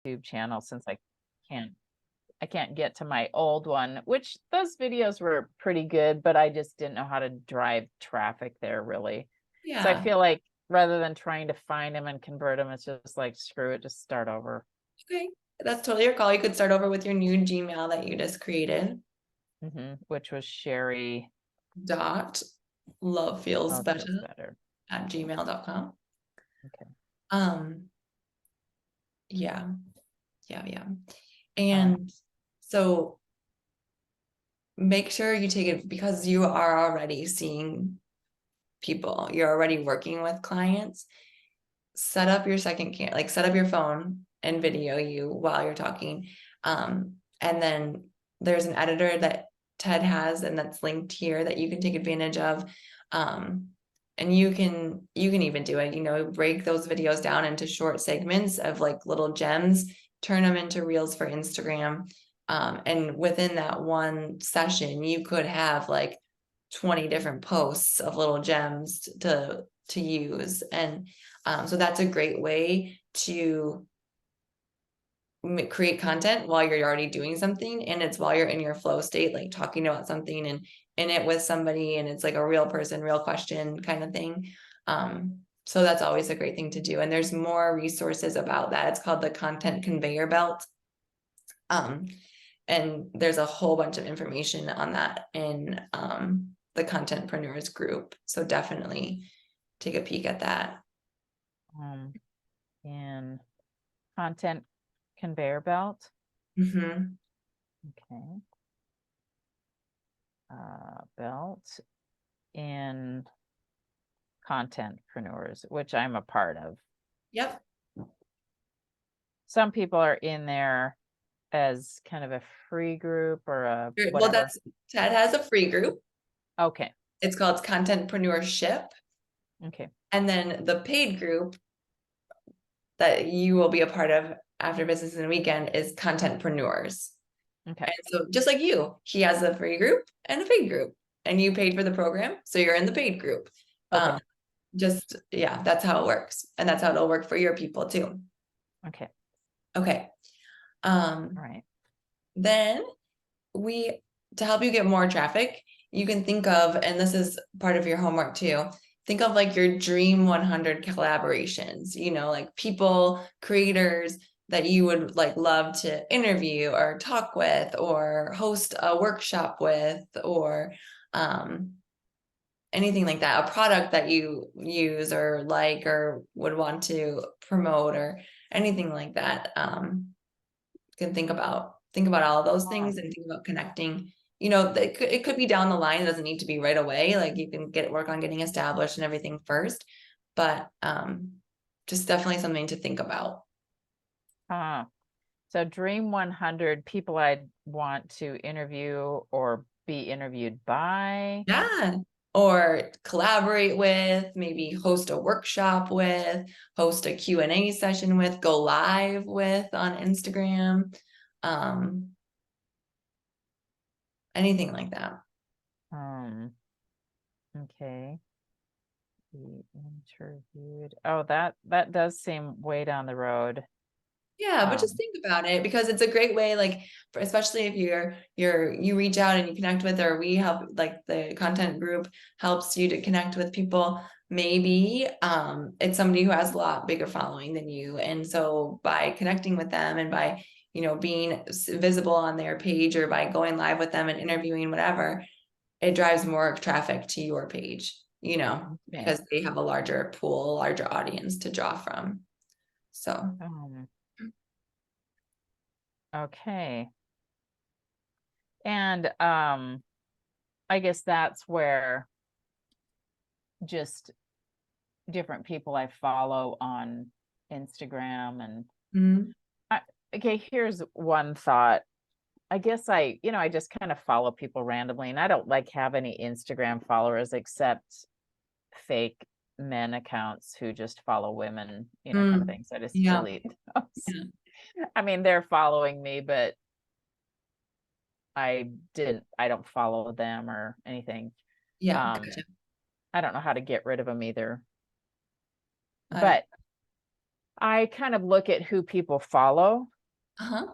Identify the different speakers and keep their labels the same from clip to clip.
Speaker 1: YouTube channel since I can't get to my old one, which those videos were pretty good, but I just didn't know how to drive traffic there really. So I
Speaker 2: Yeah.
Speaker 1: feel like rather than trying to find them and convert them, it's just like, screw it, just start over.
Speaker 2: Okay. That's totally your call. You could start over with your new Gmail that you just created.
Speaker 1: Which was Shari.
Speaker 2: Dot love feels
Speaker 1: Love
Speaker 2: better
Speaker 1: feels better.
Speaker 2: at gmail.com.
Speaker 1: Okay.
Speaker 2: Um, yeah, yeah.
Speaker 1: All right.
Speaker 2: And so make sure you take it because you are already seeing people, you're already working with clients. Set up your second cam, like set up your phone and video you while you're talking. And then there's an editor that Ted has and that's linked here that you can take advantage of. And you can even do it, break those videos down into short segments of like little gems, turn them into reels for Instagram. And within that one session, you could have like 20 different posts of little gems to use. And so that's a great way to create content while you're already doing something, and it's while you're in your flow state, like talking about something and in it with somebody, and it's like a real person, real question kind of thing. So that's always a great thing to do, and there's more resources about that. It's called the content conveyor belt. And there's a whole bunch of information on that in the contentpreneurs group, so definitely take a peek at that.
Speaker 1: In content conveyor belt.
Speaker 2: Mm-hmm.
Speaker 1: Okay. Belt in contentpreneurs, which I'm a part of.
Speaker 2: Yep.
Speaker 1: Some people are in there as kind of a free group or a
Speaker 2: Well,
Speaker 1: whatever.
Speaker 2: Ted has a free group.
Speaker 1: Okay.
Speaker 2: It's called Contentpreneurship.
Speaker 1: Okay.
Speaker 2: And then the paid group that you will be a part of after Business in a Weekend is Contentpreneurs.
Speaker 1: Okay.
Speaker 2: And so just like you, he has a free group and a paid group, and you paid for the program, so you're in the paid group.
Speaker 1: Okay.
Speaker 2: Yeah, that's how it works, and that's how it'll work for your people too.
Speaker 1: Okay.
Speaker 2: Okay.
Speaker 1: All right.
Speaker 2: Then to help you get more traffic, you can think of, and this is part of your homework too, think of like your dream 100 collaborations, like people, creators that you would like love to interview or talk with or host a workshop with, or anything like that, a product that you use or like or would want to promote or anything like that. You can think about all of those things and think about connecting. It could be down the line. It doesn't need to be right away. Like you can work on getting established and everything first, but just definitely something to think about.
Speaker 1: So dream 100 people I'd want to interview or be interviewed by.
Speaker 2: Yeah. Or collaborate with, maybe host a workshop with, host a Q&A session with, go live with on Instagram. Anything like that.
Speaker 1: Okay. Be interviewed. Oh, that does seem way down the road.
Speaker 2: Yeah, but just think about it, because it's a great way, like especially if you reach out and you connect with, or we help, like the content group helps you to connect with people. Maybe it's somebody who has a lot bigger following than you, and so by connecting with them and by being visible on their page, or by going live with them and interviewing, whatever, it drives more traffic to your page, because they have a larger pool, larger audience to draw from. So
Speaker 1: okay. And I guess that's where just different people I follow on Instagram and okay, here's one thought. I guess I just kind of follow people randomly, and I don't like have any Instagram followers except fake men accounts who just follow women, kind of things. I just
Speaker 2: yeah.
Speaker 1: delete those. I mean, they're following me, but I don't follow them or anything.
Speaker 2: Yeah, gotcha.
Speaker 1: I don't know how to get rid of them either. But I kind of look at who people follow
Speaker 2: Uh-huh.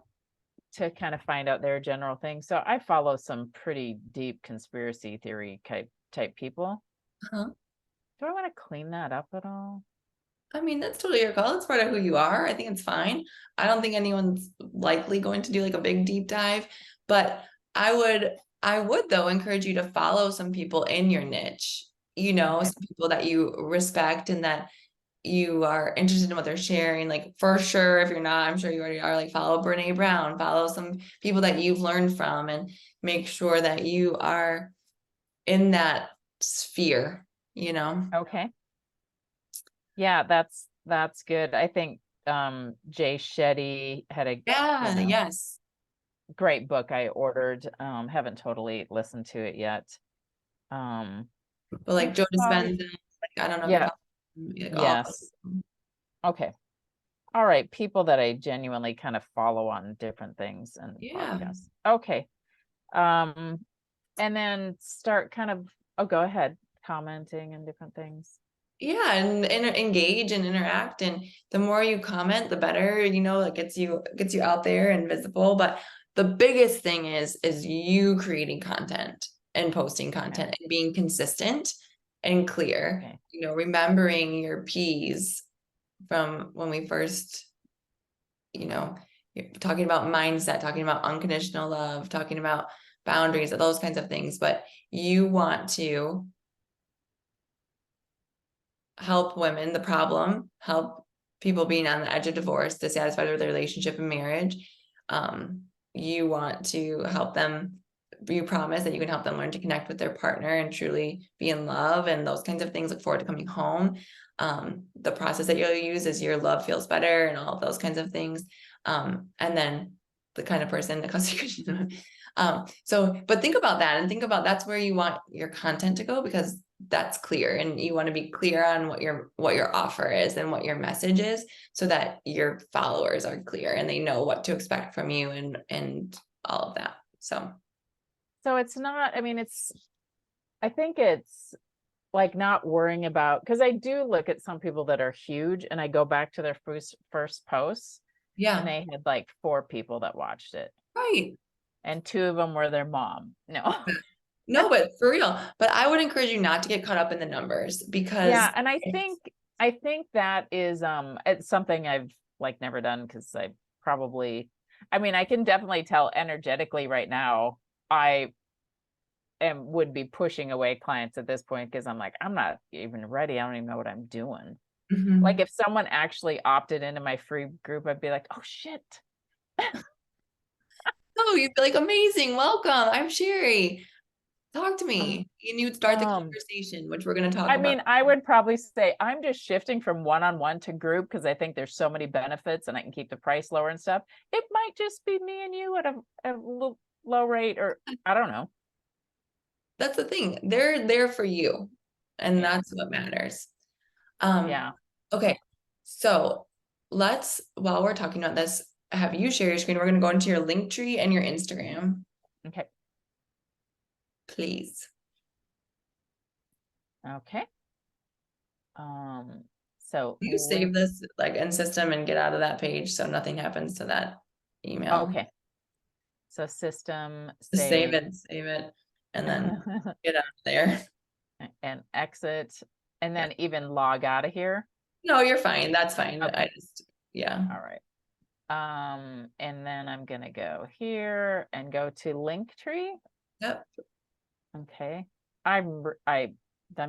Speaker 1: to kind of find out their general thing. So I follow some pretty deep conspiracy theory type people.
Speaker 2: Uh-huh.
Speaker 1: Do I want to clean that up at all?
Speaker 2: I mean, that's totally your call. It's part of who you are. I think it's fine. I don't think anyone's likely going to do like a big deep dive, but I would though encourage you to follow some people in your niche,
Speaker 1: Okay.
Speaker 2: some people that you respect and that you are interested in what they're sharing. Like for sure, if you're not, I'm sure you already are, like follow Brene Brown, follow some people that you've learned from and make sure that you are in that sphere.
Speaker 1: Okay. Yeah, that's good. I think Jay Shetty had a,
Speaker 2: Yeah, yes.
Speaker 1: great book I ordered. Haven't totally listened to it yet. Um
Speaker 2: But like Joe
Speaker 1: follow,
Speaker 2: Dispenza, like I don't know if you
Speaker 1: yeah,
Speaker 2: follow like all those
Speaker 1: yes.
Speaker 2: people.
Speaker 1: Okay. All right, people that I genuinely kind of follow on different things and
Speaker 2: Yeah.
Speaker 1: podcasts. Okay. Um and then start kind of, oh, go ahead, commenting and different things.
Speaker 2: Yeah, and engage and interact, and the more you comment, the better. It gets you out there and visible. But the biggest thing is you creating content and posting
Speaker 1: Okay.
Speaker 2: content and being consistent and clear.
Speaker 1: Okay.
Speaker 2: Remembering your P's from when we first, you're talking about mindset, talking about unconditional love, talking about boundaries, those kinds of things. But you want to help women, the problem, help people being on the edge of divorce, dissatisfied with their relationship and marriage. You want to help them. You promise that you can help them learn to connect with their partner and truly be in love and those kinds of things. Look forward to coming home. The process that you'll use is your love feels better and all of those kinds of things. And then the kind of person that causes you. But think about that and think about that's where you want your content to go, because that's clear, and you want to be clear on what your offer is and what your message is, so that your followers are clear and they know what to expect from you and all of that. So
Speaker 1: It's not, I mean, I think it's like not worrying about, because I do look at some people that are huge and I go back to their first posts and
Speaker 2: yeah,
Speaker 1: they had like 4 people that watched it
Speaker 2: right.
Speaker 1: and 2 of them were their mom. No.
Speaker 2: No, but for real. But I would encourage you not to get caught up in the numbers, because
Speaker 1: Yeah, and I think that is it's something I've like never done, because I mean, I can definitely tell energetically right now I would be pushing away clients at this point, because I'm like, I'm not even ready. I don't even know what I'm doing. Like
Speaker 2: Mhm.
Speaker 1: if someone actually opted into my free group, I'd be like, oh shit.
Speaker 2: Oh, you'd be like, amazing, welcome. I'm Shari. Talk to
Speaker 1: Um,
Speaker 2: me. And you'd start the
Speaker 1: um,
Speaker 2: conversation, which we're going to talk
Speaker 1: I
Speaker 2: about.
Speaker 1: mean, I would probably say I'm just shifting from one-on-one to group, because I think there's so many benefits and I can keep the price lower and stuff. It might just be me and you at a low rate, or I don't know.
Speaker 2: That's the thing. They're there for you, and
Speaker 1: Yeah.
Speaker 2: that's what matters. Um,
Speaker 1: Yeah.
Speaker 2: okay. So while we're talking about this, have you share your screen. We're going to go into your link tree and your Instagram,
Speaker 1: Okay.
Speaker 2: please.
Speaker 1: Okay. Um, so
Speaker 2: You
Speaker 1: link.
Speaker 2: save this like in system and get out of that page so nothing happens to that email.
Speaker 1: Okay. So system
Speaker 2: Just
Speaker 1: save
Speaker 2: save it, and then get out of there.
Speaker 1: and exit, and then even log out of here.
Speaker 2: No, you're fine. That's fine.
Speaker 1: Okay.
Speaker 2: Yeah.
Speaker 1: All right. And then I'm gonna go here and go to Linktree.
Speaker 2: Yep.
Speaker 1: Okay. I'm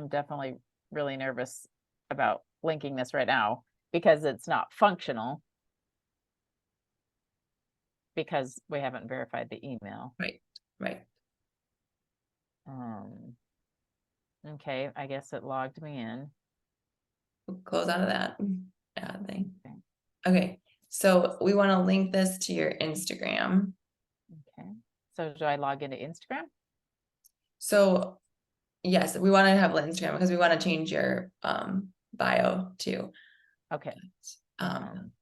Speaker 1: definitely really nervous about linking this right now, because it's not functional, because we haven't verified the email.
Speaker 2: Right. Right.
Speaker 1: Um, okay, I guess it logged me in.
Speaker 2: We'll close out of that. Yeah, thing.
Speaker 1: Okay.
Speaker 2: Okay. So we want to link this to your Instagram.
Speaker 1: Okay. So do I log into Instagram?
Speaker 2: So yes, we want to have Instagram because we want to change your bio too.
Speaker 1: Okay.
Speaker 2: Um,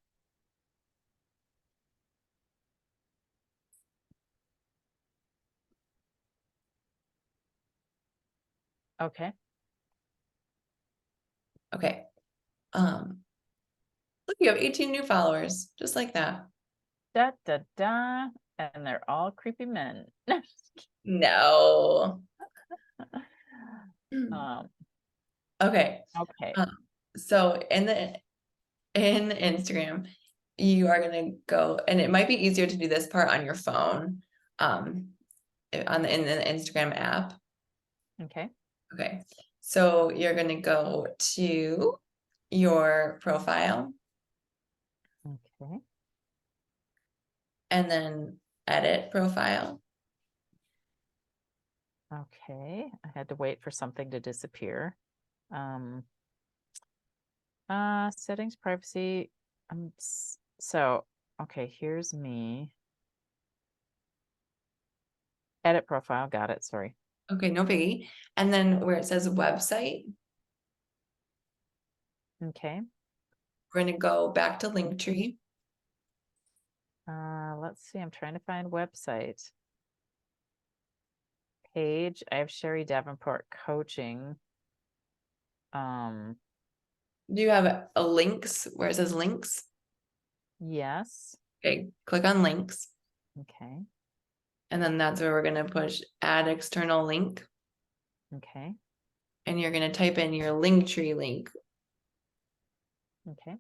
Speaker 1: Okay.
Speaker 2: okay. look, you have 18 new followers, just like that.
Speaker 1: Da da da. And they're all creepy men.
Speaker 2: No.
Speaker 1: Um,
Speaker 2: Okay.
Speaker 1: okay.
Speaker 2: Um, so in Instagram, you are gonna go, and it might be easier to do this part on your phone, in the Instagram app.
Speaker 1: Okay.
Speaker 2: Okay. So you're gonna go to your profile
Speaker 1: Okay.
Speaker 2: and then edit profile.
Speaker 1: Okay. I had to wait for something to disappear. Settings, privacy. So, okay, here's me. Edit profile, got it, sorry.
Speaker 2: Okay, no biggie. And then where it says website,
Speaker 1: Okay.
Speaker 2: we're gonna go back to Linktree.
Speaker 1: Let's see, I'm trying to find website. Page, I have Shari Davenport coaching.
Speaker 2: Do you have a links where it says links?
Speaker 1: Yes.
Speaker 2: Okay, click on links.
Speaker 1: Okay.
Speaker 2: And then that's where we're gonna push add external link.
Speaker 1: Okay.
Speaker 2: And you're gonna type in your Linktree link.
Speaker 1: Okay.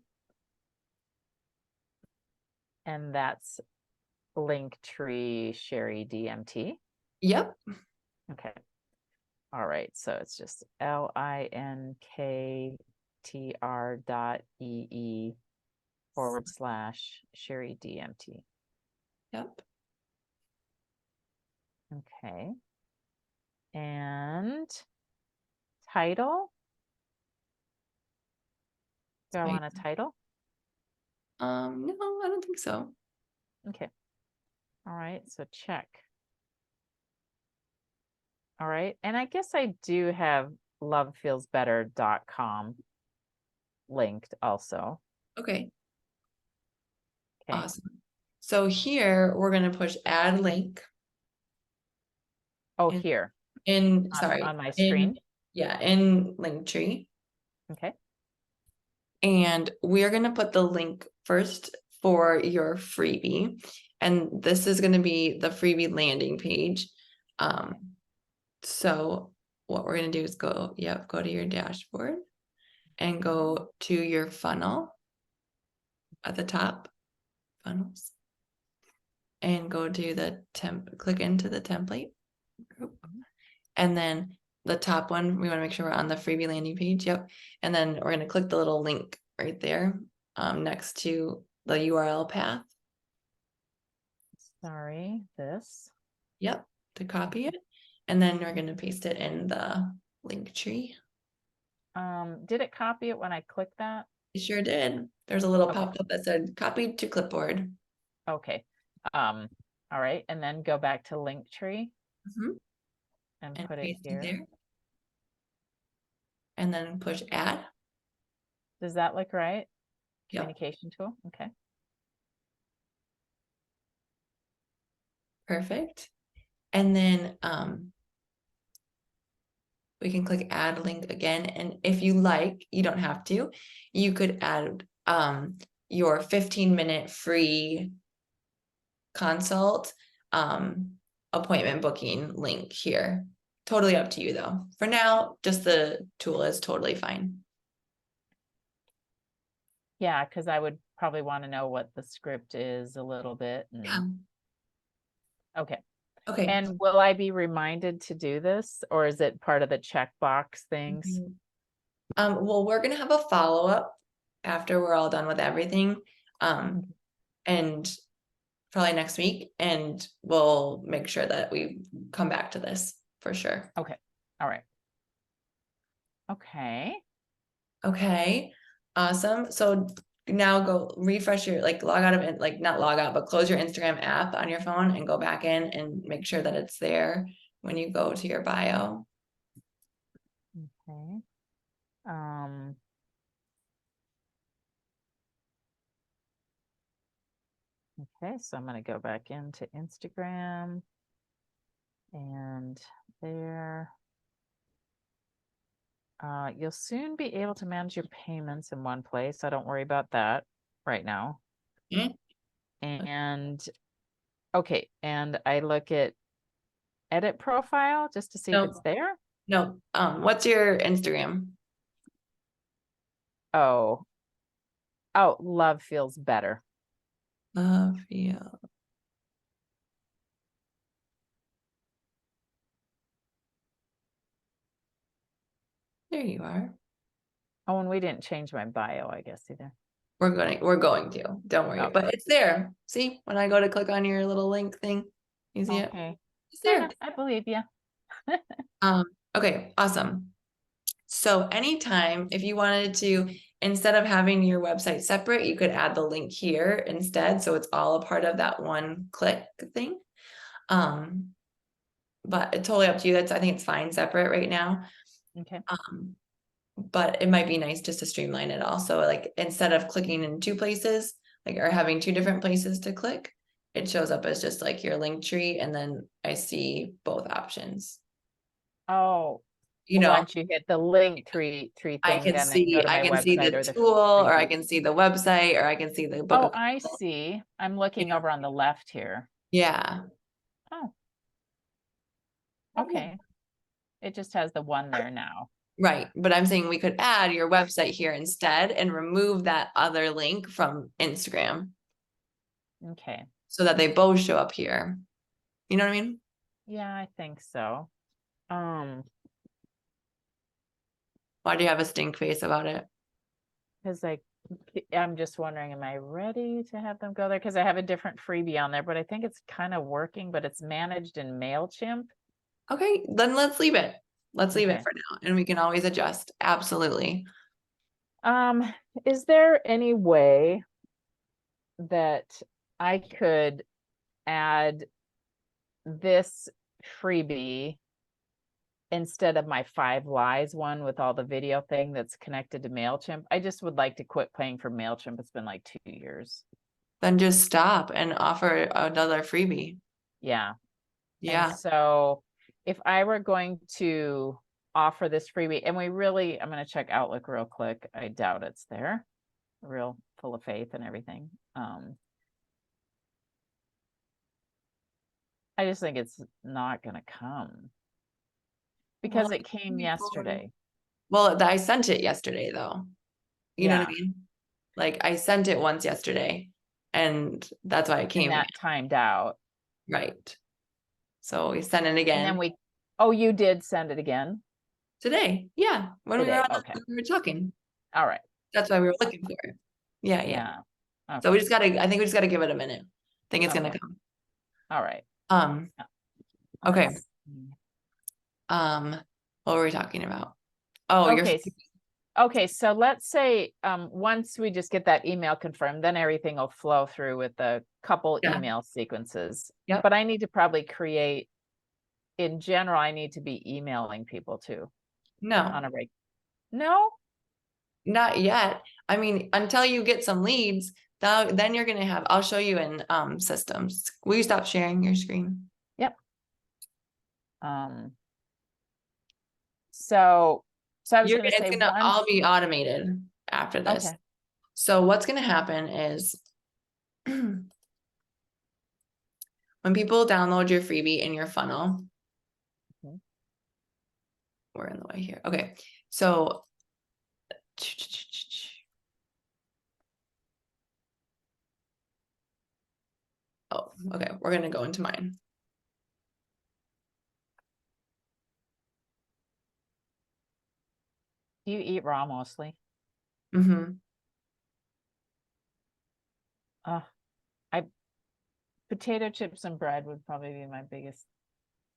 Speaker 1: And that's Linktree Shari DMT.
Speaker 2: Yep.
Speaker 1: Okay. All right. So it's just linktr.ee/Shari DMT.
Speaker 2: Yep.
Speaker 1: Okay. And title? Do I want a title?
Speaker 2: No, I don't think so.
Speaker 1: Okay. All right. So check. All right. And I guess I do have lovefeelsbetter.com linked also.
Speaker 2: Okay.
Speaker 1: Okay.
Speaker 2: Awesome. So here we're gonna push add link.
Speaker 1: Oh,
Speaker 2: in,
Speaker 1: here
Speaker 2: sorry,
Speaker 1: on my screen.
Speaker 2: in Linktree.
Speaker 1: Okay.
Speaker 2: And we're gonna put the link first for your freebie. And this is gonna be the freebie landing page. So what we're gonna do is go to your dashboard and go to your funnel at the top, funnels, and go to the click into the template group. And then the top one, we want to make sure we're on the freebie landing page. Yep. And then we're going to click the little link right there next to the URL path.
Speaker 1: Sorry, this.
Speaker 2: Yep. To copy it. And then we're going to paste it in the link tree.
Speaker 1: Did it copy it when I clicked that?
Speaker 2: It sure did. There's a little
Speaker 1: Okay.
Speaker 2: pop-up that said copied to clipboard.
Speaker 1: Okay. All right. And then go back to Linktree and put it
Speaker 2: paste it
Speaker 1: here.
Speaker 2: there. And then push add.
Speaker 1: Does that look right?
Speaker 2: Yep.
Speaker 1: Communication tool. Okay.
Speaker 2: Perfect. And then we can click add link again. And if you like, you don't have to, you could add your 15-minute free consult appointment booking link here. Totally up to you though. For now, just the tool is totally fine.
Speaker 1: Yeah, because I would probably want to know what the script is a little bit.
Speaker 2: Yeah.
Speaker 1: Okay.
Speaker 2: Okay.
Speaker 1: And will I be reminded to do this, or is it part of the checkbox things?
Speaker 2: Well, we're gonna have a follow-up after we're all done with everything. And probably next week, and we'll make sure that we come back to this for sure.
Speaker 1: Okay. All right. Okay.
Speaker 2: Okay. Awesome. So now go refresh your log out of it, not log out, but close your Instagram app on your phone and go back in and make sure that it's there when you go to your bio.
Speaker 1: Okay. Okay, so I'm going to go back into Instagram and there. You'll soon be able to manage your payments in one place. So don't worry about that. right now.
Speaker 2: Mhm.
Speaker 1: And okay, and I look at edit profile just to see if it's
Speaker 2: No,
Speaker 1: there.
Speaker 2: no. What's your Instagram?
Speaker 1: Oh, love feels better.
Speaker 2: Love you. There you are.
Speaker 1: Oh, and we didn't change my bio, I guess, either.
Speaker 2: We're going to. Don't worry.
Speaker 1: Okay.
Speaker 2: But it's there. See, when I go to click on your little link thing, you see it?
Speaker 1: Okay.
Speaker 2: It's there.
Speaker 1: I believe you.
Speaker 2: Okay, awesome. So anytime if you wanted to, instead of having your website separate, you could add the link here instead. So it's all a part of that one click thing. But it's totally up to you. I think it's fine separate right now.
Speaker 1: Okay.
Speaker 2: But it might be nice just to streamline it also. Like instead of clicking in two places, like or having two different places to click, it shows up as just like your link tree, and then I see both options.
Speaker 1: Oh,
Speaker 2: You know,
Speaker 1: once you hit the link tree
Speaker 2: I
Speaker 1: thing,
Speaker 2: can
Speaker 1: then go
Speaker 2: see
Speaker 1: to my
Speaker 2: the
Speaker 1: website or the
Speaker 2: tool, or I
Speaker 1: freebie.
Speaker 2: can see the website, or I can see the book.
Speaker 1: Oh, I see. I'm looking over on the left here.
Speaker 2: Yeah.
Speaker 1: Oh,
Speaker 2: Okay.
Speaker 1: okay. It just has the one there now.
Speaker 2: Right. But I'm saying we could add your website here instead and remove that other link from Instagram
Speaker 1: Okay.
Speaker 2: so that they both show up here. You know what I mean?
Speaker 1: Yeah, I think so. Because
Speaker 2: Why do you have a stink face about it?
Speaker 1: I'm just wondering, am I ready to have them go there? Because I have a different freebie on there, but I think it's kind of working, but it's managed in MailChimp.
Speaker 2: Okay, then let's leave it. Let's leave it
Speaker 1: Okay.
Speaker 2: for now, and we can always adjust. Absolutely.
Speaker 1: Is there any way that I could add this freebie instead of my 5 Lies one with all the video thing that's connected to MailChimp? I just would like to quit paying for MailChimp. It's been like 2 years.
Speaker 2: Then just stop and offer another freebie.
Speaker 1: Yeah. And
Speaker 2: Yeah.
Speaker 1: so if I were going to offer this freebie, and I'm going to check Outlook real quick. I doubt it's there. Real full of faith and everything. I just think it's not going to come because
Speaker 2: Well,
Speaker 1: it came yesterday.
Speaker 2: well, I sent it yesterday though. You know what I
Speaker 1: Yeah.
Speaker 2: mean? Like I sent it once yesterday, and that's why it
Speaker 1: And
Speaker 2: came
Speaker 1: that timed out.
Speaker 2: right. So we sent it
Speaker 1: And
Speaker 2: again
Speaker 1: then you did send it again
Speaker 2: today. Yeah, when we were
Speaker 1: today.
Speaker 2: on,
Speaker 1: Okay.
Speaker 2: when we were talking.
Speaker 1: All right.
Speaker 2: That's why we were looking for it. Yeah, yeah.
Speaker 1: Yeah.
Speaker 2: So we
Speaker 1: Okay.
Speaker 2: just gotta. I think we just gotta give it a minute. I think it's gonna
Speaker 1: Okay.
Speaker 2: come.
Speaker 1: All right.
Speaker 2: Okay.
Speaker 1: Let's see.
Speaker 2: What were we talking about? Oh, you're
Speaker 1: Okay, so let's say once we just get that email confirmed, then everything will flow through with a couple
Speaker 2: yeah.
Speaker 1: email sequences.
Speaker 2: Yep.
Speaker 1: But I need to probably create, in general, I need to be emailing people too
Speaker 2: No,
Speaker 1: on a break. No?
Speaker 2: not yet. I mean, until you get some leads, then you're gonna have. I'll show you in systems. Will you stop sharing your screen?
Speaker 1: Yep. So I was going to say
Speaker 2: It's gonna
Speaker 1: once.
Speaker 2: all be automated after this.
Speaker 1: Okay.
Speaker 2: So what's gonna happen is when people download your freebie in your funnel, we're in the way here. Okay, so oh, okay, we're gonna go into mine.
Speaker 1: Do you eat raw mostly?
Speaker 2: Mm-hmm.
Speaker 1: Potato chips and bread would probably be my biggest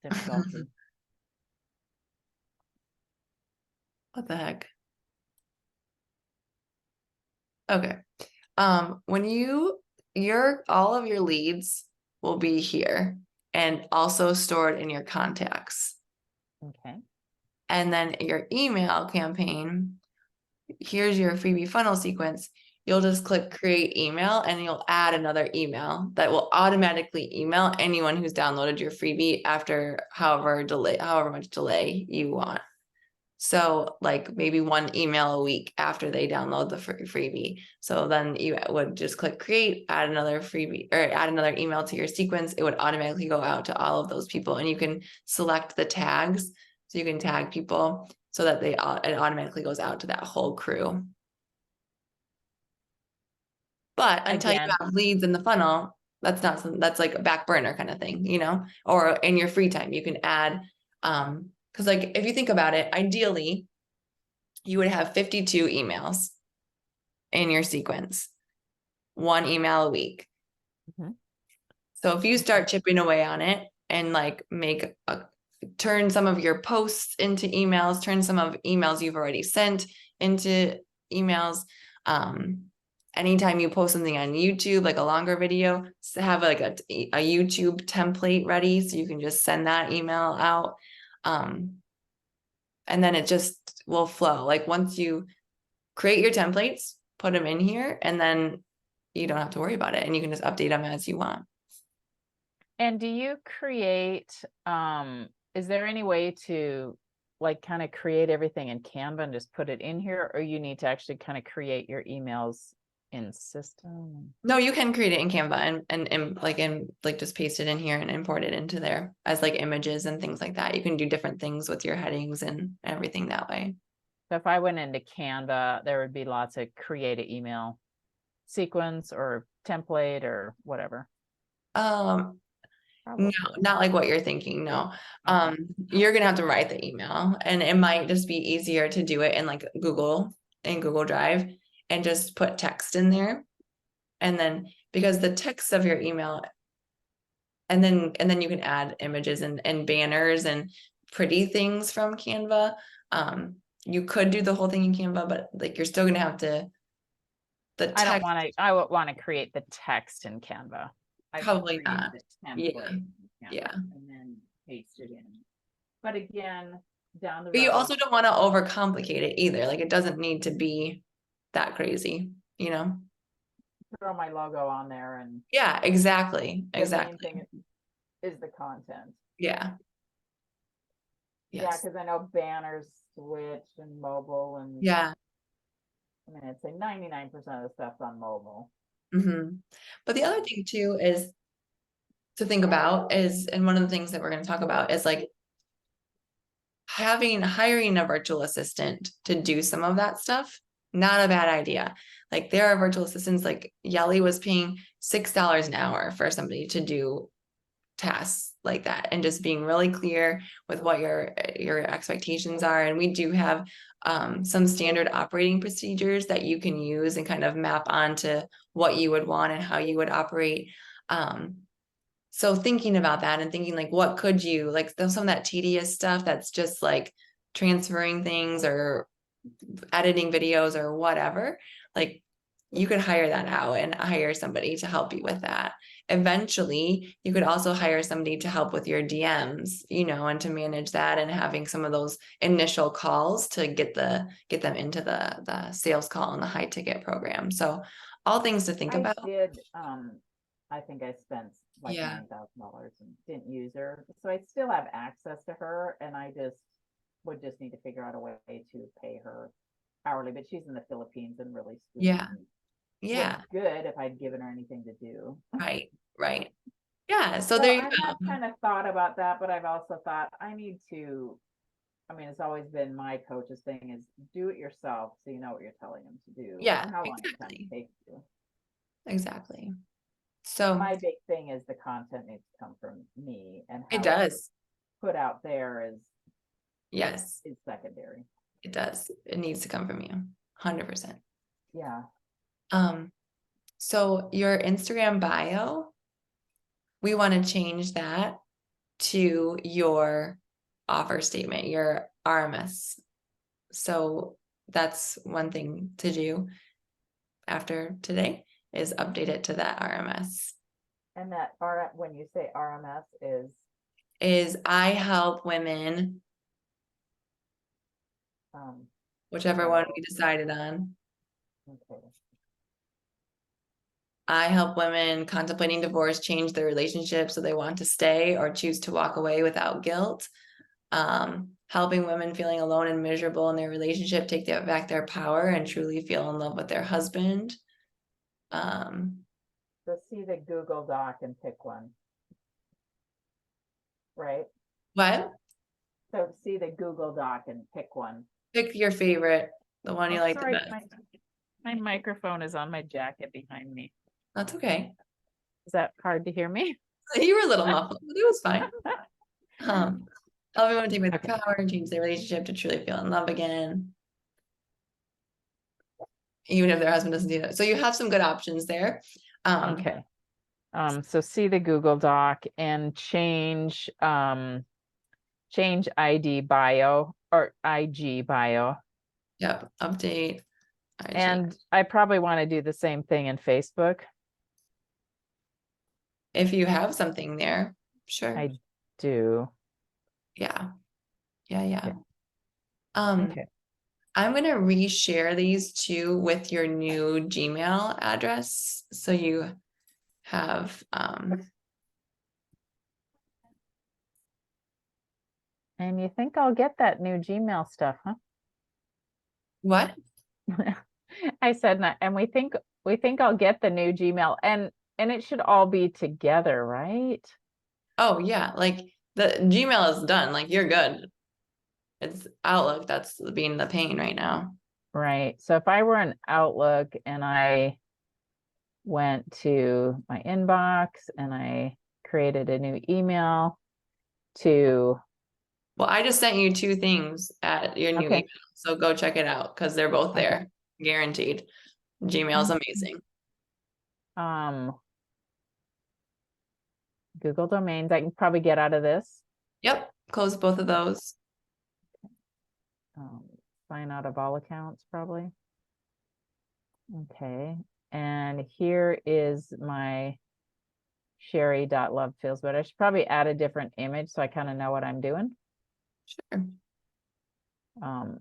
Speaker 1: difficulty.
Speaker 2: What the heck? Okay. When all of your leads will be here and also stored in your contacts.
Speaker 1: Okay.
Speaker 2: And then your email campaign, here's your freebie funnel sequence. You'll just click create email and you'll add another email that will automatically email anyone who's downloaded your freebie after however much delay you want. So like maybe one email a week after they download the freebie. So then you would just click create, add another freebie or add another email to your sequence. It would automatically go out to all of those people, and you can select the tags. So you can tag people so that it automatically goes out to that whole crew. But until you have leads in the funnel, that's not something that's like a back burner kind of thing, or in your free time, you can add, because like if you think about it, ideally, you would have 52 emails in your sequence, one email a week. Mm-hmm. So if you start chipping away on it and like turn some of your posts into emails, turn some of emails you've already sent into emails, anytime you post something on YouTube, like a longer video, have like a YouTube template ready so you can just send that email out. And then it just will flow. Like once you create your templates, put them in here, and then you don't have to worry about it, and you can just update them as you want.
Speaker 1: And do you create, is there any way to like kind of create everything in Canva and just put it in here, or you need to actually kind of create your emails in system?
Speaker 2: No, you can create it in Canva and just paste it in here and import it into there as like images and things like that. You can do different things with your headings and everything that way.
Speaker 1: So if I went into Canva, there would be lots of create an email sequence or template or whatever.
Speaker 2: No, not like what you're thinking. No. You're gonna have to write the email, and it might just be easier to do it in like Google Drive and just put text in there. And then because the text of your email, and then you can add images and banners and pretty things from Canva. You could do the whole thing in Canva, but like you're still gonna have to
Speaker 1: I would want to create the text in Canva.
Speaker 2: Probably not.
Speaker 1: Yeah. And then paste it in. But again, down the road.
Speaker 2: But you also don't want to overcomplicate it either. Like it doesn't need to be that crazy,
Speaker 1: Throw my logo on there and
Speaker 2: yeah, exactly.
Speaker 1: The main thing is the content.
Speaker 2: Yeah.
Speaker 1: Yes. Yeah, because I know banners switch and mobile and
Speaker 2: yeah.
Speaker 1: I mean, I'd say 99% of the stuff's on mobile.
Speaker 2: Mm-hmm. But the other thing too is to think about and one of the things that we're going to talk about is like hiring a virtual assistant to do some of that stuff. Not a bad idea. Like there are virtual assistants, like Yelly was paying $6 an hour for somebody to do tasks like that, and just being really clear with what your expectations are. And we do have some standard operating procedures that you can use and kind of map onto what you would want and how you would operate. So thinking about that and thinking like, what could you like some of that tedious stuff that's just like transferring things or editing videos or whatever, like you could hire that out and hire somebody to help you with that. Eventually, you could also hire somebody to help with your DMs, and to manage that and having some of those initial calls to get them into the sales call and the high ticket program. So all things to think about.
Speaker 1: I think I spent like $9,000 and didn't use her. So I still have access to her, and I would need to figure out a way to pay her hourly, but she's in the Philippines and really
Speaker 2: yeah
Speaker 1: good if I'd given her anything to do.
Speaker 2: Right yeah, so there you go.
Speaker 1: I've kind of thought about that, but I've also thought I need to, it's always been my coach's thing is do it yourself so you know what you're telling them to do.
Speaker 2: Yeah,
Speaker 1: and how long it takes you.
Speaker 2: Exactly. So
Speaker 1: my big thing is the content needs to come from me, and how
Speaker 2: it does
Speaker 1: put out there
Speaker 2: is
Speaker 1: secondary.
Speaker 2: It does. It needs to come from you 100%.
Speaker 1: Yeah.
Speaker 2: So your Instagram bio, we want to change that to your offer statement, your RMS. So that's one thing to do after today is update it to that RMS.
Speaker 1: And that when you say RMS
Speaker 2: is I help women, whichever one we decided on. Okay. I help women contemplating divorce change their relationship so they want to stay or choose to walk away without guilt. helping women feeling alone and miserable in their relationship take back their power and truly feel in love with their husband.
Speaker 1: So see the Google Doc and pick one. Right?
Speaker 2: What?
Speaker 1: So see the Google Doc and pick one.
Speaker 2: Pick your favorite, the one you like the
Speaker 1: Sorry,
Speaker 2: best.
Speaker 1: my microphone is on my jacket behind me.
Speaker 2: That's okay.
Speaker 1: Is that hard to hear me?
Speaker 2: You were a little muffled, but it was fine. Everyone take back their power and change their relationship to truly feel in love again. Even if their husband doesn't do that. So you have some good options there.
Speaker 1: Okay. So see the Google Doc and change ID bio or IG bio.
Speaker 2: Yep. Update. IG.
Speaker 1: And I probably want to do the same thing in Facebook.
Speaker 2: If you have something there, sure.
Speaker 1: I do.
Speaker 2: Yeah. Yeah.
Speaker 1: Okay.
Speaker 2: Okay. I'm going to reshare these two with your new Gmail address. So you have,
Speaker 1: and you think I'll get that new Gmail stuff, huh?
Speaker 2: What?
Speaker 1: I said, and we think I'll get the new Gmail and it should all be together, right?
Speaker 2: Oh yeah. Like the Gmail is done. Like you're good. It's Outlook that's being the pain right now.
Speaker 1: Right. So if I were in Outlook and I went to my inbox and I created a new email to.
Speaker 2: Well, I just sent you two things at your new email. So go check it out because they're both there. Guaranteed. Gmail's amazing.
Speaker 1: Google domains, I can probably get out of this.
Speaker 2: Yep. Close both of those.
Speaker 1: Sign out of all accounts, probably. Okay. And here is my Shari.lovefeelsbetter. I should probably add a different image so I kind of know what I'm doing.
Speaker 2: Sure.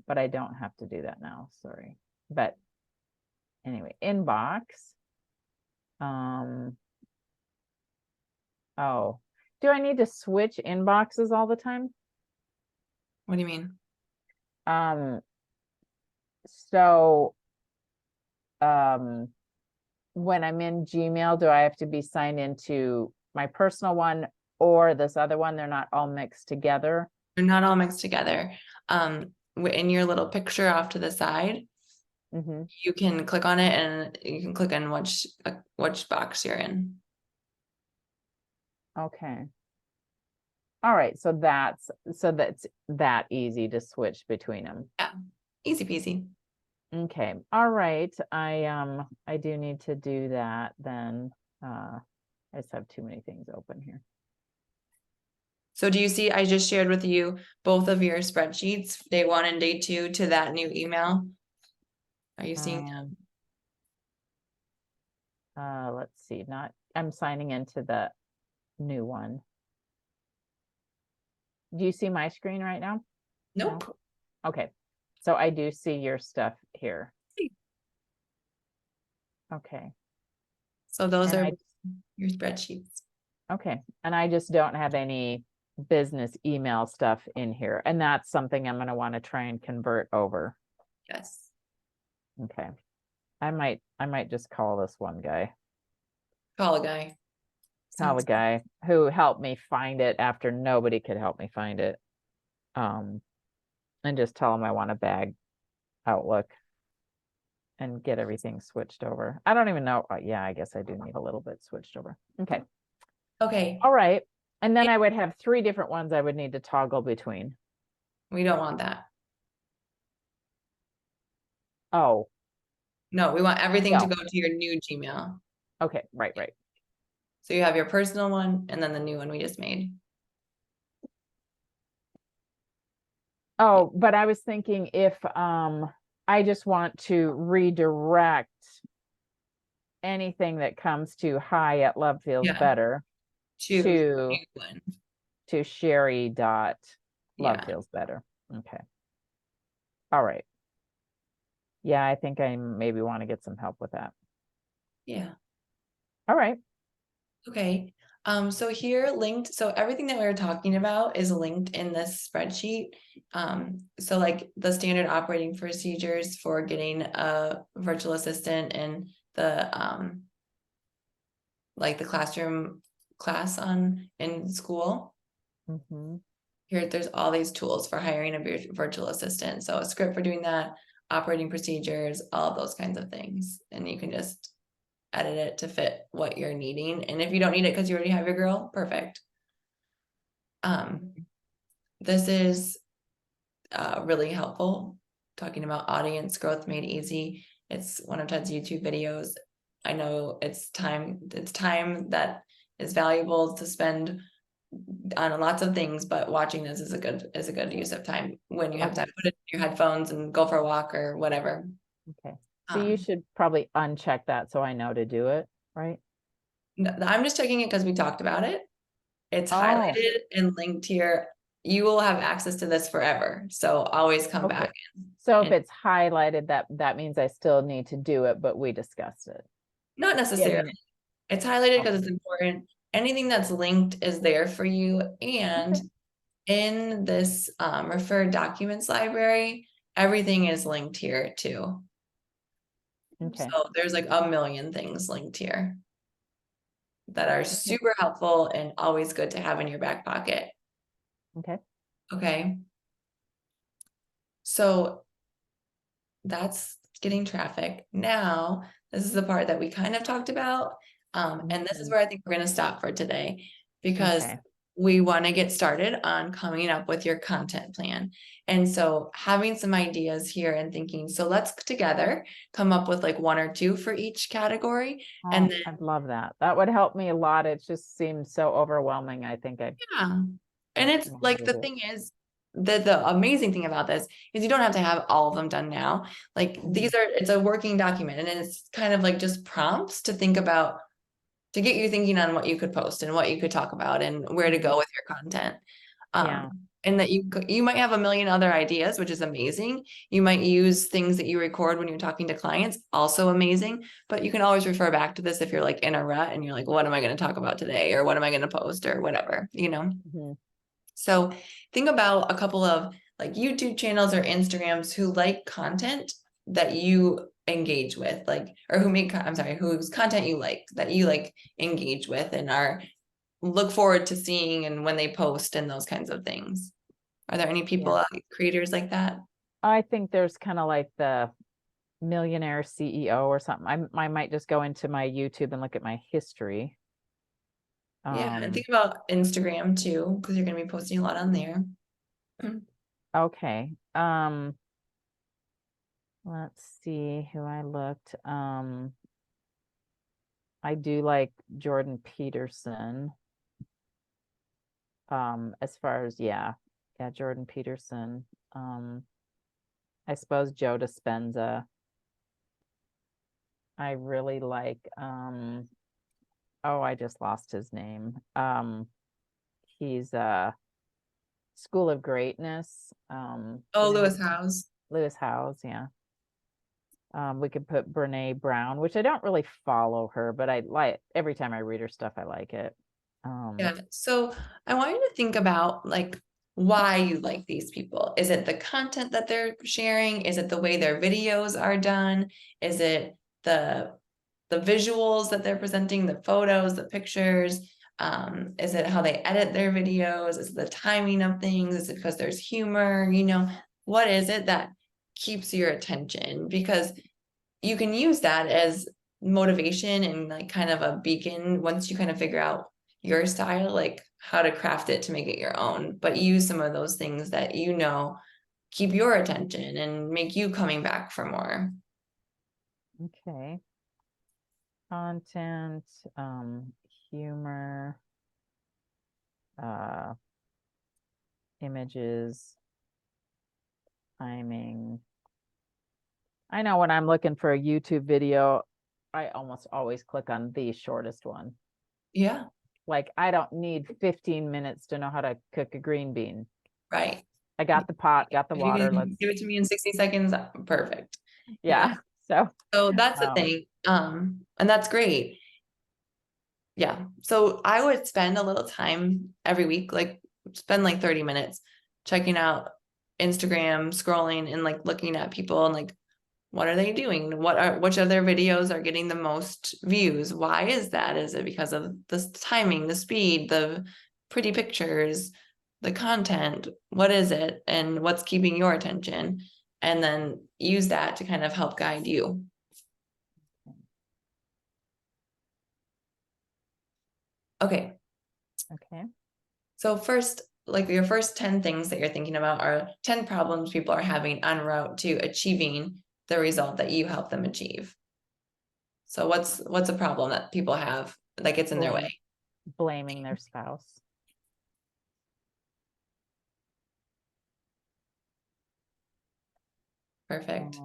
Speaker 1: But I don't have to do that now, sorry. But anyway, inbox. Oh, do I need to switch inboxes all the time?
Speaker 2: What do you mean?
Speaker 1: So when I'm in Gmail, do I have to be signed into my personal one or this other one? They're not all mixed together.
Speaker 2: They're not all mixed together. In your little picture off to the side, you can click on it and you can click on which box you're in.
Speaker 1: Okay. All right. So that's that easy to switch between them.
Speaker 2: Yeah. Easy peasy.
Speaker 1: Okay. All right. I do need to do that then. I just have too many things open here.
Speaker 2: So do you see, I just shared with you both of your spreadsheets, day 1 and day 2 to that new email. Are you seeing them?
Speaker 1: Let's see, I'm signing into the new one. Do you see my screen right now?
Speaker 2: Nope.
Speaker 1: No? Okay. So I do see your stuff here. Okay.
Speaker 2: So those are your spreadsheets.
Speaker 1: Okay. And I just don't have any business email stuff in here. And that's something I'm going to want to try and convert over.
Speaker 2: Yes.
Speaker 1: Okay. I might just call this one guy.
Speaker 2: Call a guy.
Speaker 1: Call a guy who helped me find it after nobody could help me find it. And just tell him I want to bag Outlook and get everything switched over. I don't even know. Yeah, I guess I do need a little bit switched over. Okay.
Speaker 2: Okay.
Speaker 1: All right. And then I would have 3 different ones I would need to toggle between.
Speaker 2: We don't want that.
Speaker 1: Oh.
Speaker 2: No, we want everything to go to your new Gmail.
Speaker 1: Okay. Right.
Speaker 2: So you have your personal one and then the new one we just made.
Speaker 1: Oh, but I was thinking if I just want to redirect anything that comes to hi at Love Feels Better to Shari dot Love Feels Better. Okay. All right. Yeah, I think I maybe want to get some help with that.
Speaker 2: Yeah.
Speaker 1: All right.
Speaker 2: Okay. So here linked, so everything that we were talking about is linked in this spreadsheet. So like the standard operating procedures for getting a virtual assistant and the like the classroom class in school. Here, there's all these tools for hiring a virtual assistant. So a script for doing that, operating procedures, all of those kinds of things. And you can just edit it to fit what you're needing. And if you don't need it because you already have your girl, perfect. This is really helpful. Talking about audience growth made easy. It's one of Ted's YouTube videos. I know it's time that is valuable to spend on lots of things, but watching this is a good use of time when you have time to put it in your headphones and go for a walk or whatever.
Speaker 1: Okay. So you should probably uncheck that so I know to do it, right?
Speaker 2: I'm just checking it because we talked about it. It's highlighted and linked here. You will have access to this forever. So always come back.
Speaker 1: So if it's highlighted, that means I still need to do it, but we discussed it.
Speaker 2: Not necessarily. It's highlighted because it's important. Anything that's linked is there for you. And in this referred documents library, everything is linked here too. So there's like a million things linked here that are super helpful and always good to have in your back pocket. Okay. So that's getting traffic. Now, this is the part that we kind of talked about. And this is where I think we're going to stop for today, because we want to get started on coming up with your content plan. And so having some ideas here and thinking, so let's together come up with like 1 or 2 for each category. And then
Speaker 1: I'd love that. That would help me a lot. It just seems so overwhelming. I think
Speaker 2: and it's like, the thing is, the amazing thing about this is you don't have to have all of them done now. Like it's a working document, and it's kind of like just prompts to think about, to get you thinking on what you could post and what you could talk about and where to go with your content. And that you might have a million other ideas, which is amazing. You might use things that you record when you're talking to clients, also amazing. But you can always refer back to this if you're like in a rut and you're like, what am I going to talk about today? Or what am I going to post or whatever, So think about a couple of like YouTube channels or Instagrams who like content that you engage with, like, or whose content you like, that you like engage with and look forward to seeing and when they post and those kinds of things. Are there any people, creators like that?
Speaker 1: I think there's kind of like the millionaire CEO or something. I might just go into my YouTube and look at my history.
Speaker 2: And think about Instagram too, because you're going to be posting a lot on there.
Speaker 1: Okay. Let's see who I looked. I do like Jordan Peterson. As far as Jordan Peterson. I suppose Joe Dispenza. I really like I just lost his name. He's School of Greatness.
Speaker 2: Lewis Howes.
Speaker 1: Lewis Howes, yeah. We could put Brene Brown, which I don't really follow her, but I like, every time I read her stuff, I like it.
Speaker 2: So I want you to think about like why you like these people. Is it the content that they're sharing? Is it the way their videos are done? Is it the visuals that they're presenting, the photos, the pictures? Is it how they edit their videos? Is it the timing of things? Is it because there's humor? What is it that keeps your attention? Because you can use that as motivation and like kind of a beacon once you kind of figure out your style, like how to craft it to make it your own, but use some of those things that keep your attention and make you coming back for more.
Speaker 1: Okay. Content, humor, images, timing. I know when I'm looking for a YouTube video, I almost always click on the shortest one.
Speaker 2: Yeah.
Speaker 1: Like, I don't need 15 minutes to know how to cook a green bean.
Speaker 2: Right.
Speaker 1: I got the pot, got the water.
Speaker 2: Let's give it to me in 60 seconds. Perfect.
Speaker 1: Yeah. So
Speaker 2: that's the thing. And that's great. Yeah. So I would spend a little time every week, like spend like 30 minutes checking out Instagram, scrolling and like looking at people and like, what are they doing? Which of their videos are getting the most views? Why is that? Is it because of the timing, the speed, the pretty pictures, the content? What is it? And what's keeping your attention? And then use that to kind of help guide you. Okay.
Speaker 1: Okay.
Speaker 2: So first, like your first 10 things that you're thinking about are 10 problems people are having en route to achieving the result that you help them achieve. So what's a problem that people have that gets in their way?
Speaker 1: Blaming their spouse.
Speaker 2: Perfect.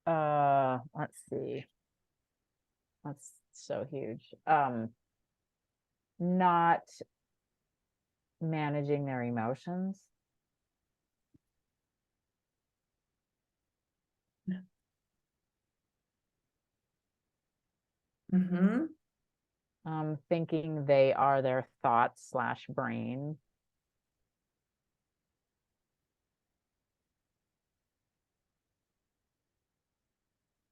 Speaker 1: Let's see. That's so huge. Not managing their emotions.
Speaker 2: Mm-hmm.
Speaker 1: Thinking they are their thoughts / brain.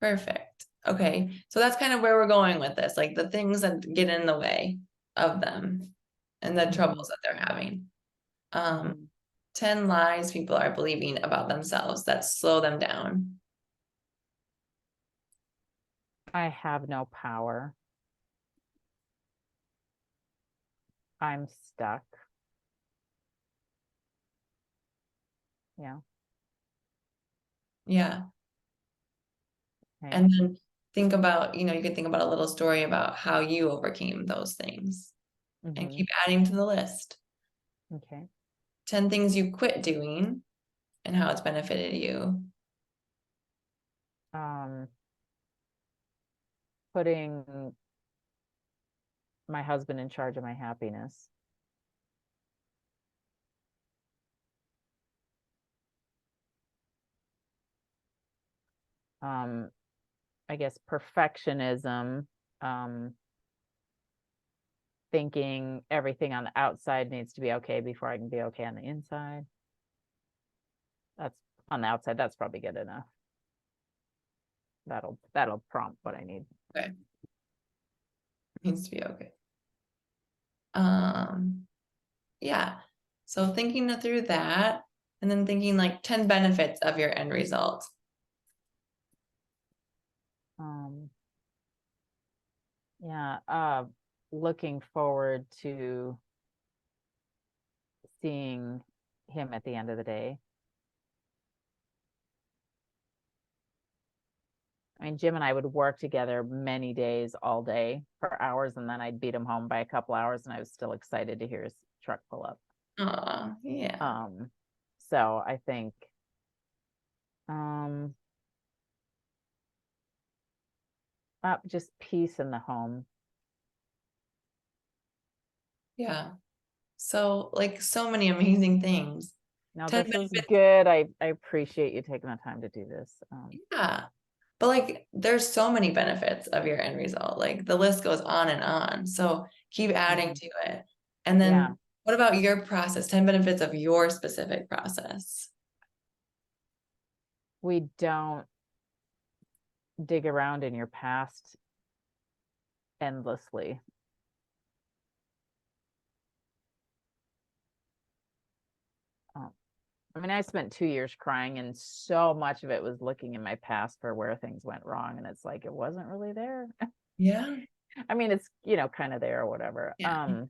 Speaker 2: Perfect. Okay. So that's kind of where we're going with this, like the things that get in the way of them and the troubles that they're having. 10 lies people are believing about themselves that slow them down.
Speaker 1: I have no power. I'm stuck. Yeah.
Speaker 2: Yeah.
Speaker 1: Okay.
Speaker 2: And then think about, you could think about a little story about how you overcame those things and keep adding to the list.
Speaker 1: Okay.
Speaker 2: 10 things you quit doing and how it's benefited you.
Speaker 1: Putting my husband in charge of my happiness. I guess perfectionism, thinking everything on the outside needs to be okay before I can be okay on the inside. That's on the outside, that's probably good enough. That'll prompt what I need.
Speaker 2: Okay. Needs to be okay. Yeah. So thinking through that and then thinking like 10 benefits of your end result.
Speaker 1: Yeah, looking forward to seeing him at the end of the day. I mean, Jim and I would work together many days, all day for hours, and then I'd beat him home by a couple hours, and I was still excited to hear his truck pull up.
Speaker 2: Yeah.
Speaker 1: So I think, just peace in the home.
Speaker 2: Yeah. So like so many amazing things.
Speaker 1: Now
Speaker 2: 10
Speaker 1: this is
Speaker 2: benefits.
Speaker 1: good. I appreciate you taking the time to do this.
Speaker 2: Yeah. But like there's so many benefits of your end result. Like the list goes on and on. So keep adding to it. And then what about your process? 10 benefits of your specific process.
Speaker 1: We don't dig around in your past endlessly. I mean, I spent 2 years crying, and so much of it was looking in my past for where things went wrong. And it's like, it wasn't really there.
Speaker 2: Yeah.
Speaker 1: I mean, it's, kind of there or whatever.
Speaker 2: Yeah.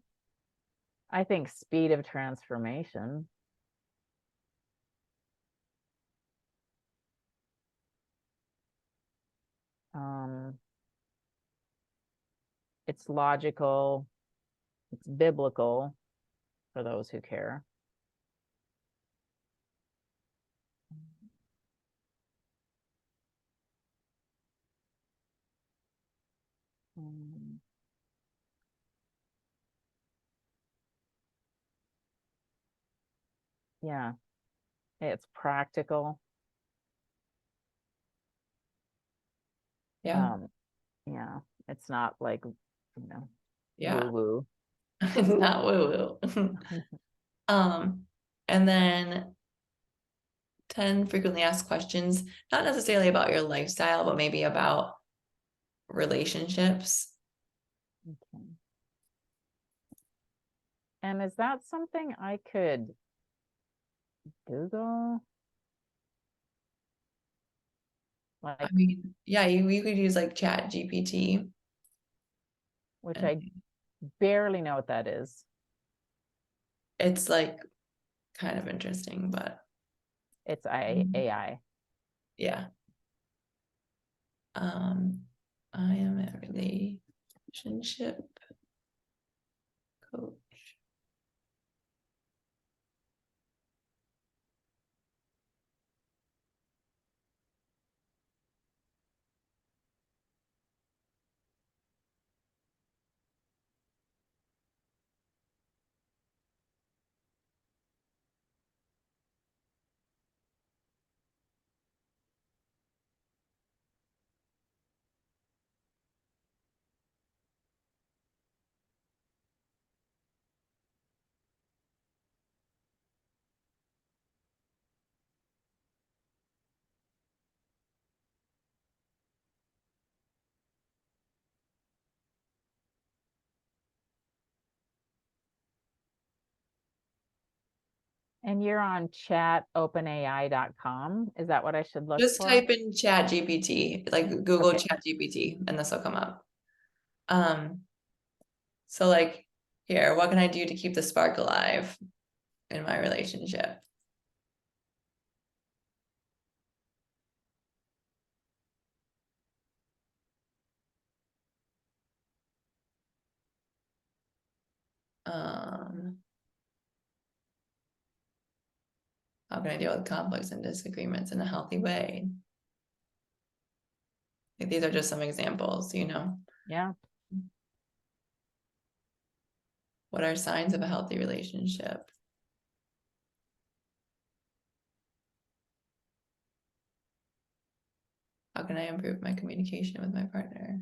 Speaker 1: I think speed of transformation. It's logical, it's biblical for those who care. Yeah, it's practical.
Speaker 2: Yeah.
Speaker 1: Yeah. It's not like, you know,
Speaker 2: Yeah.
Speaker 1: woo
Speaker 2: Not woo woo.
Speaker 1: woo.
Speaker 2: And then 10 frequently asked questions, not necessarily about your lifestyle, but maybe about relationships.
Speaker 1: Okay. And is that something I could Google?
Speaker 2: I
Speaker 1: Like,
Speaker 2: mean, yeah, you could use like Chat GPT.
Speaker 1: which
Speaker 2: And
Speaker 1: I barely know what that is.
Speaker 2: it's like kind of interesting, but
Speaker 1: It's AI.
Speaker 2: yeah. I am a relationship coach.
Speaker 1: And you're on chatopenai.com. Is that what I should look
Speaker 2: Just
Speaker 1: for?
Speaker 2: type in Chat GPT, like Google
Speaker 1: Okay.
Speaker 2: Chat GPT, and this will come up. So like here, what can I do to keep the spark alive in my relationship? How can I deal with conflicts and disagreements in a healthy way? Like, these are just some examples, you know.
Speaker 1: Yeah.
Speaker 2: What are signs of a healthy relationship? How can I improve my communication with my partner?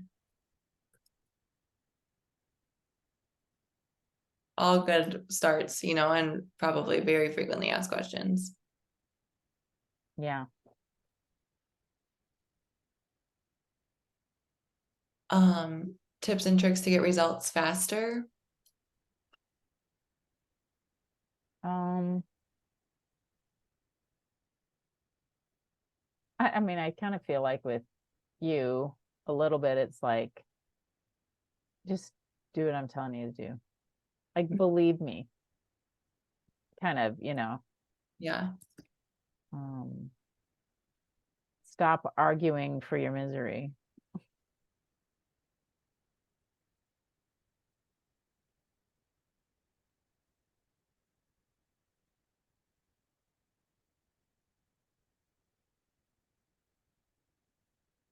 Speaker 2: All good starts, you know, and probably very frequently asked questions.
Speaker 1: Yeah.
Speaker 2: Tips and tricks to get results faster.
Speaker 1: Um, I mean, I kind of feel like with you a little bit, it's like, just do what I'm telling you to do. Like, believe me, kind of,
Speaker 2: Yeah.
Speaker 1: um, stop arguing for your misery.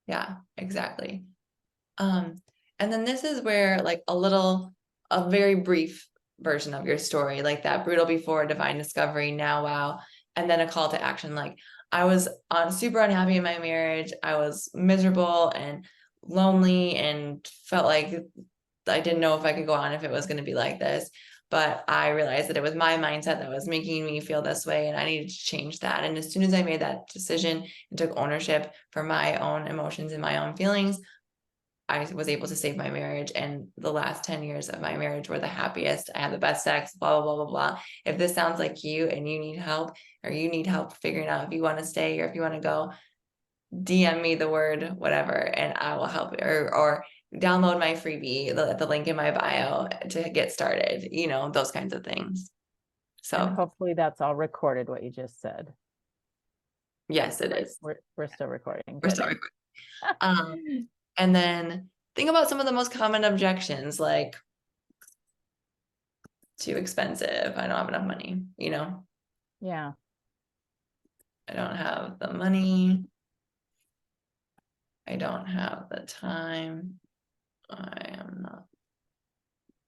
Speaker 2: Yeah, exactly. And then this is where like a very brief version of your story, like that brutal before, divine discovery, now wow, and then a call to action. Like, I was super unhappy in my marriage. I was miserable and lonely and felt like I didn't know if I could go on if it was going to be like this. But I realized that it was my mindset that was making me feel this way, and I needed to change that. And as soon as I made that decision and took ownership for my own emotions and my own feelings, I was able to save my marriage. And the last 10 years of my marriage were the happiest. I had the best sex, blah, blah, blah, blah, blah. If this sounds like you and you need help, or you need help figuring out if you want to stay or if you want to go, DM me the word whatever, and I will help. Or download my freebie, the link in my bio to get started, you know, those kinds of things.
Speaker 1: And
Speaker 2: So
Speaker 1: hopefully that's all recorded, what you just said.
Speaker 2: yes, it is.
Speaker 1: We're still recording.
Speaker 2: We're
Speaker 1: Good.
Speaker 2: still recording. And then think about some of the most common objections, like too expensive, I don't have enough money, you know,
Speaker 1: Yeah.
Speaker 2: I don't have the money, I don't have the time, I am not,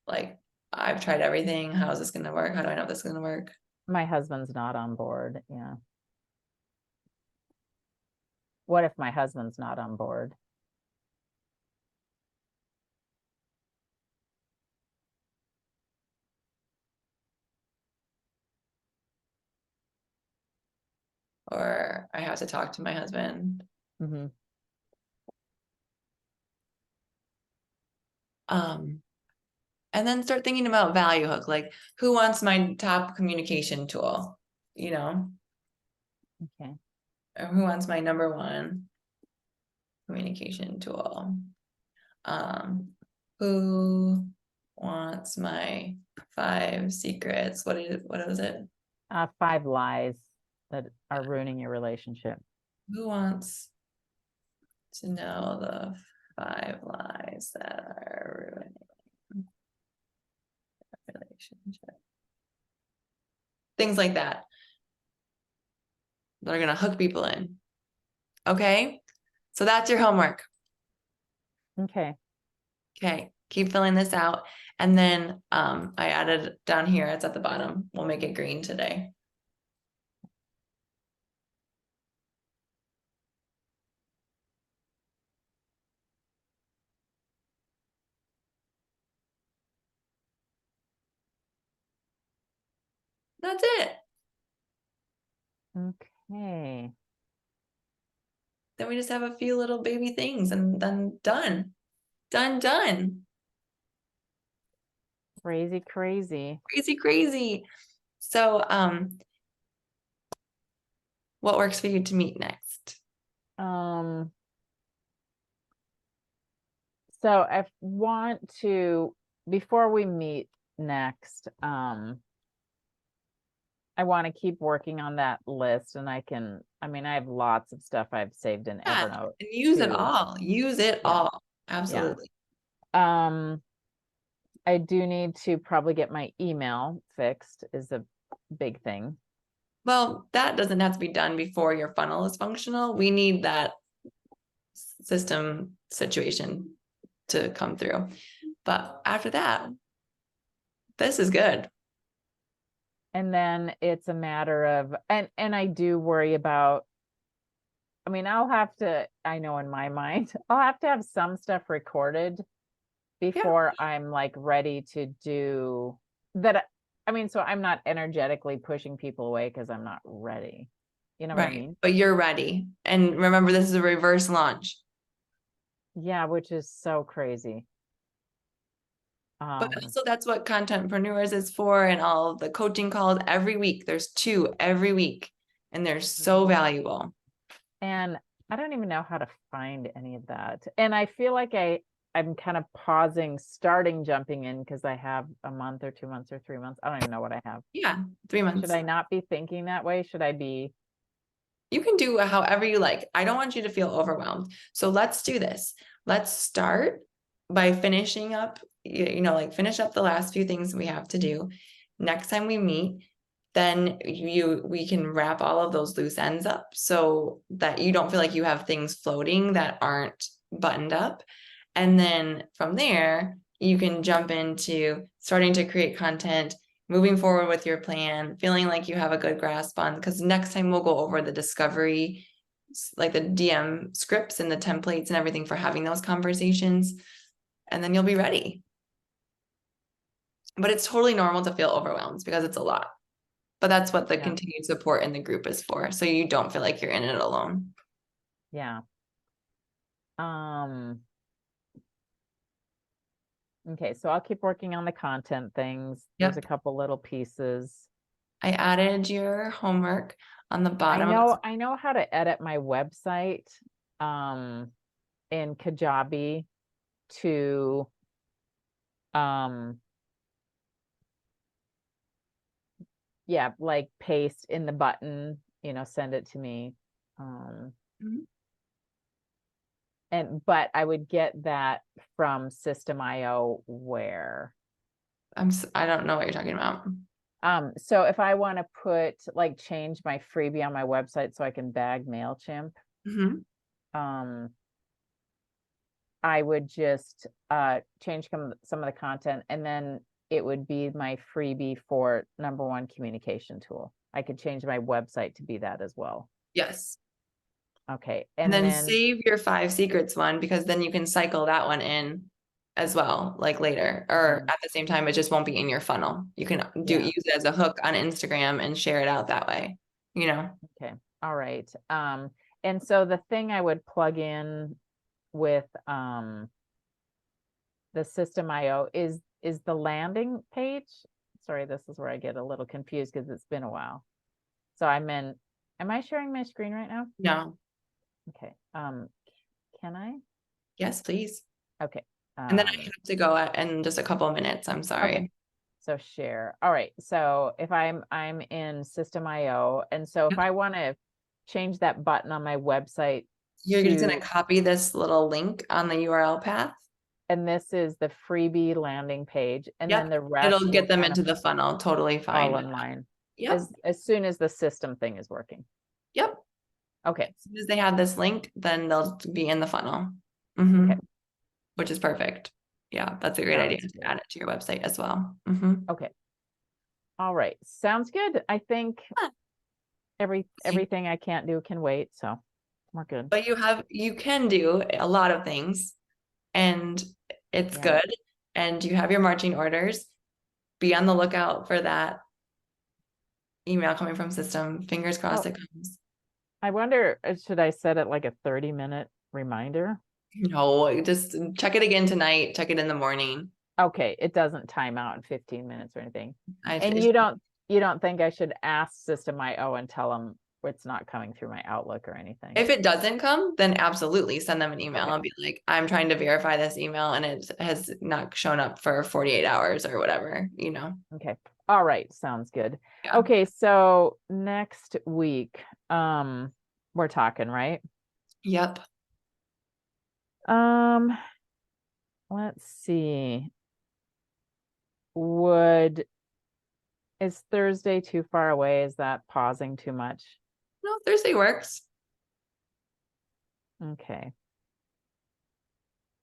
Speaker 2: like, I've tried everything, how is this going to work, how do I know this is going to work?
Speaker 1: My husband's not on board. Yeah. What if my husband's not on board?
Speaker 2: or I have to talk to my husband.
Speaker 1: Mm-hmm.
Speaker 2: And then start thinking about value hook, like who wants my top communication tool, you know,
Speaker 1: Okay.
Speaker 2: or who wants my number one communication tool? Who wants my 5 secrets? What was it?
Speaker 1: 5 lies that are ruining your relationship.
Speaker 2: Who wants to know the 5 lies that are ruining a relationship? Things like that are gonna hook people in. Okay, so that's your homework.
Speaker 1: Okay.
Speaker 2: Okay, keep filling this out. And then I added down here, it's at the bottom. We'll make it green today. That's it.
Speaker 1: Okay.
Speaker 2: Then we just have a few little baby things and then done. Done.
Speaker 1: Crazy, crazy.
Speaker 2: Crazy. So what works for you to meet next?
Speaker 1: So I want to, before we meet next, I want to keep working on that list, and I have lots of stuff I've saved in Evernote.
Speaker 2: And use it
Speaker 1: too.
Speaker 2: all. Use it all. Absolutely.
Speaker 1: I do need to probably get my email fixed, is a big thing.
Speaker 2: Well, that doesn't have to be done before your funnel is functional. We need that system situation to come through. But after that, this is good.
Speaker 1: And then it's a matter of, and I do worry about, I know in my mind, I'll have to have some stuff recorded before I'm like ready to do that. So I'm not energetically pushing people away because I'm not ready. You know what I mean?
Speaker 2: But you're ready. And remember, this is a reverse launch.
Speaker 1: Yeah, which is so crazy.
Speaker 2: But also that's what Contentpreneurs is for, and all the coaching calls every week. There's 2 every week, and they're so valuable.
Speaker 1: And I don't even know how to find any of that. And I feel like I'm kind of starting jumping in because I have a month or 2 months or 3 months. I don't even know what I have.
Speaker 2: Yeah, 3 months.
Speaker 1: Should I not be thinking that way? Should I be?
Speaker 2: You can do however you like. I don't want you to feel overwhelmed. So let's do this. Let's start by finishing up, finish up the last few things we have to do. Next time we meet, then we can wrap all of those loose ends up so that you don't feel like you have things floating that aren't buttoned up. And then from there, you can jump into starting to create content, moving forward with your plan, feeling like you have a good grasp on, because next time we'll go over the discovery, like the DM scripts and the templates and everything for having those conversations, and then you'll be ready. But it's totally normal to feel overwhelmed because it's a lot. But that's what the continued support in the group is for. So you don't feel like you're in it alone.
Speaker 1: Yeah. Okay, so I'll keep working on the content things. There's a couple little pieces.
Speaker 2: I added your homework on the bottom.
Speaker 1: I know how to edit my website in Kajabi to like paste in the button, send it to me. But I would get that from System.io where
Speaker 2: I don't know what you're talking about.
Speaker 1: So if I want to change my freebie on my website so I can bag MailChimp, I would just change some of the content, and then it would be my freebie for number 1 communication tool. I could change my website to be that as well.
Speaker 2: Yes.
Speaker 1: Okay.
Speaker 2: And then save your 5 secrets one, because then you can cycle that one in as well, like later or at the same time. It just won't be in your funnel. You can use it as a hook on Instagram and share it out that way,
Speaker 1: Okay. All right. And so the thing I would plug in with the system IO is the landing page. Sorry, this is where I get a little confused because it's been a while. So am I sharing my screen right now?
Speaker 2: No.
Speaker 1: Okay. Can I?
Speaker 2: Yes, please.
Speaker 1: Okay.
Speaker 2: And then I have to go in just a couple of minutes. I'm sorry.
Speaker 1: Okay. So share. All right. So if I'm in system IO, and so if I want to change that button on my website,
Speaker 2: you're just going to copy this little link on the URL path.
Speaker 1: And this is the freebie landing page, and then the rest
Speaker 2: it'll get them into the funnel. Totally fine.
Speaker 1: All in line.
Speaker 2: Yep.
Speaker 1: As soon as the system thing is working.
Speaker 2: Yep.
Speaker 1: Okay.
Speaker 2: As soon as they have this link, then they'll be in the funnel. Okay. Which is perfect. Yeah, that's a great idea to add it to your website as well.
Speaker 1: Okay. All right. Sounds good. I think everything I can't do can wait, so we're good.
Speaker 2: But you can do a lot of things, and it's good. And you have your marching orders. Be on the lookout for that email coming from system. Fingers crossed it comes.
Speaker 1: I wonder, should I set it like a 30-minute reminder?
Speaker 2: No, just check it again tonight. Check it in the morning.
Speaker 1: Okay, it doesn't time out in 15 minutes or anything. And you don't think I should ask System IO and tell them it's not coming through my Outlook or anything?
Speaker 2: If it doesn't come, then absolutely send them an email and be like, I'm trying to verify this email and it has not shown up for 48 hours or whatever,
Speaker 1: Okay. All right. Sounds good. Yeah. Okay. So next week, we're talking, right?
Speaker 2: Yep.
Speaker 1: Let's see. Is Thursday too far away? Is that pausing too much?
Speaker 2: No, Thursday works.
Speaker 1: Okay.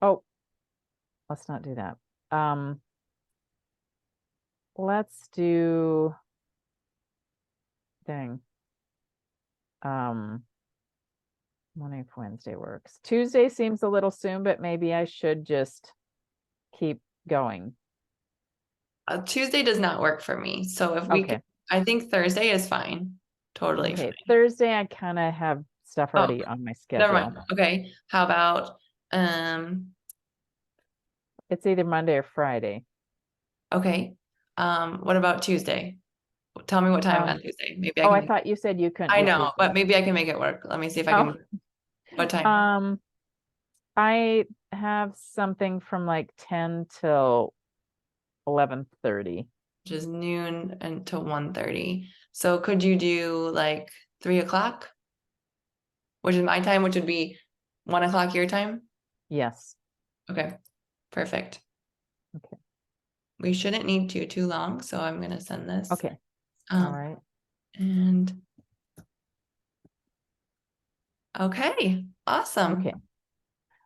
Speaker 1: Oh, let's not do that. Let's do, dang. Wondering if Wednesday works. Tuesday seems a little soon, but maybe I should just keep going.
Speaker 2: Tuesday does not work for me. So if we could, I think Thursday is fine. Totally fine.
Speaker 1: Thursday, I kind of have stuff already on my schedule.
Speaker 2: Never mind. Okay. How about
Speaker 1: it's either Monday or Friday.
Speaker 2: Okay. What about Tuesday? Tell me what time on Tuesday. Maybe
Speaker 1: I thought you said you couldn't.
Speaker 2: I know, but maybe I can make it work. Let me see if I can. What time?
Speaker 1: I have something from like 10 till 11:30.
Speaker 2: Which is noon until 1:30. So could you do like 3 o'clock? Which is my time, which would be 1 o'clock your time?
Speaker 1: Yes.
Speaker 2: Okay. Perfect.
Speaker 1: Okay.
Speaker 2: We shouldn't need too long, so I'm gonna send this.
Speaker 1: Okay. All right.
Speaker 2: And okay, awesome.
Speaker 1: Okay.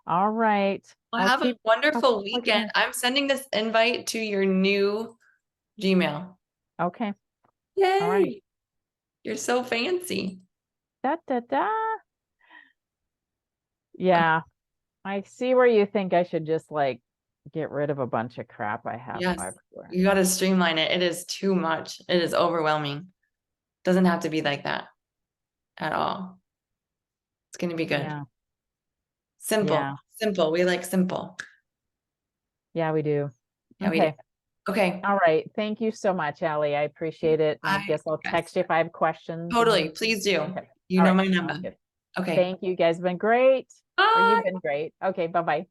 Speaker 1: All right.
Speaker 2: Well, have a wonderful weekend. I'm sending this invite to your new Gmail.
Speaker 1: Okay.
Speaker 2: Yay. All right. You're so fancy.
Speaker 1: Da, da, da. Yeah. I see where you think I should just like get rid of a bunch of crap I have.
Speaker 2: Yes. You got to streamline it. It is too much. It is overwhelming. Doesn't have to be like that at all. It's going to be good. Yeah. Simple. Yeah. Simple. We like simple.
Speaker 1: Yeah, we do.
Speaker 2: Yeah, okay. We do. Okay.
Speaker 1: All right. Thank you so much, Allie. I appreciate it. I guess I'll text you if I have questions.
Speaker 2: Totally. Please do. Okay. You know my number. Okay.
Speaker 1: Thank you. You guys have been great. Bye. Or you've been great. Okay. Bye-bye.